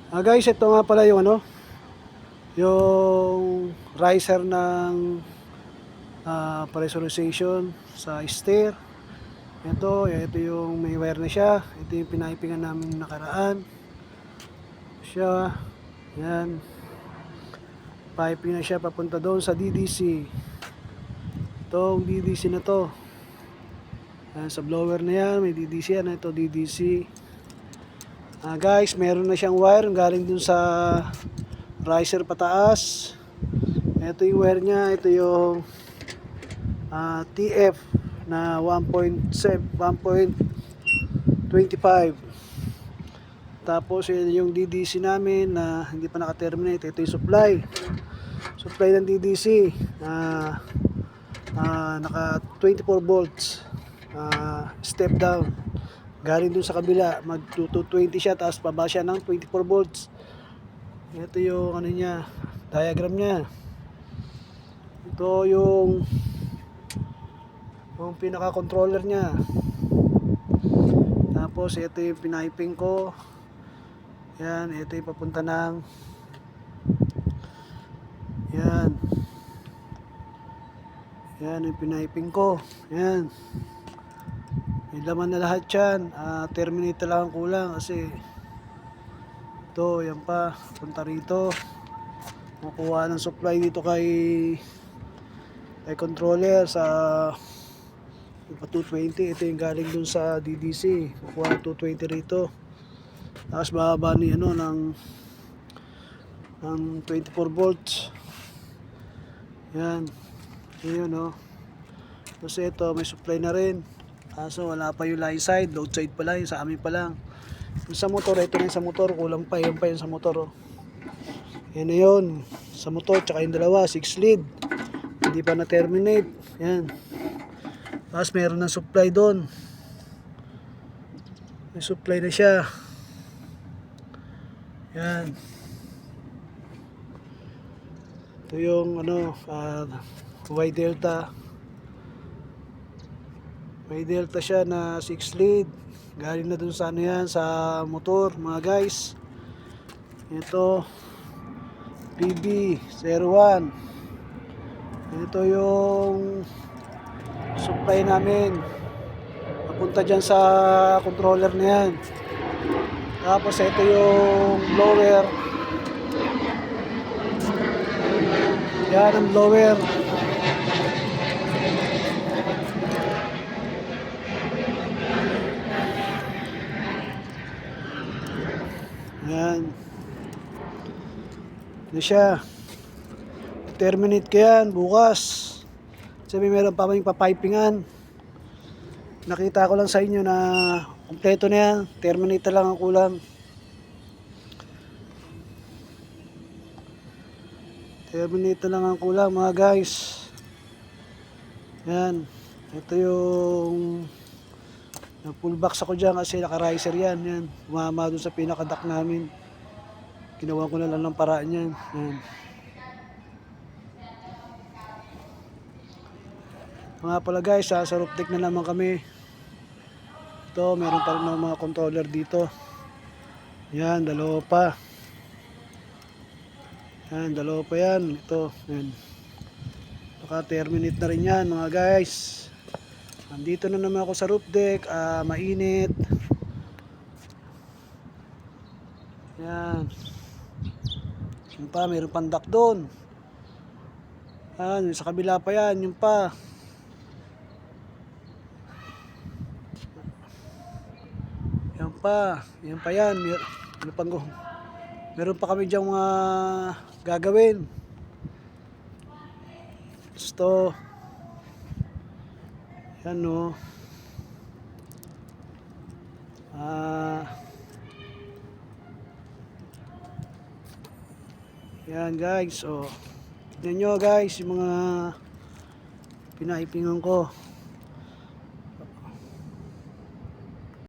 Guys, ito nga pala yung yung riser ng pressurization sa stair. Ito yung may wire na siya. Ito yung pinipingan namin nakaraan. Siya, yan. Piping na siya papunta doon sa DDC. Itong DDC na to. Yan, sa blower na yan, may DDC yan. Ito DDC. Guys, meron na siyang wire galing dun sa riser pataas. Ito yung wire niya. Ito yung TF na 1.25. Tapos yung DDC namin na hindi pa naka-terminate. Ito yung supply ng DDC naka 24 volts step down galing dun sa kabila. Mag 220 siya, tapos paba siya ng 24 volts. Ito yung niya, diagram niya. Ito yung pinaka controller niya. Tapos ito yung piniping ko. Yan, ito yung papunta ng yan yung piniping ko. Yan, may laman na lahat yan. Terminator lang ang kulang kasi ito, yan pa, punta rito. Makuha ng supply dito kay controller sa 220. Ito yung galing dun sa DDC. Makuha ng 220 rito. Tapos bababa ni ng 24 volts. Yan. Ayun Tapos ito may supply na rin. Kaso wala pa yung line side, load side pa lang, yung sa amin pa lang. Yung sa motor, ito na yung sa motor, kulang pa, yun pa yung sa motor. Yan na yun, sa motor, tsaka yung dalawa, 6 lead. Hindi pa na-terminate. Yan. Tapos meron ng supply doon. May supply na siya. Yan. Ito yung Y delta. May delta siya na 6 lead. Galing na dun sa sa motor, mga guys. Ito PB01. Ito yung supply namin. Papunta dyan sa controller na yan. Tapos ito yung blower. Yan ang blower. Yan. Ito siya. Terminate ko yan bukas. Sabi meron pa kaming papipingan. Nakita ko lang sa inyo na kompleto na yan. Terminate lang ang kulang. Terminate lang ang kulang, mga guys. Yan. Ito yung full box ako dyan kasi naka-riser yan. Yan. Umama doon sa pinaka-duct namin. Ginawa ko na lang ng paraan yan. Yan. Mga pala guys, sa roof deck na naman kami. Ito, meron pa rin mga controller dito. Yan, dalawa pa. Yan, dalawa pa yan. Ito, yan. Naka-terminate na rin yan, mga guys. Nandito na naman ako sa roof deck. Mainit. Yan. Yung pa, meron pang duct doon. Yan, sa kabila pa yan. Yung pa. Yan pa yan. Meron pa kami diyang mga gagawin. Gusto. Yan yan guys. Tignan nyo guys yung mga pinaipingan ko.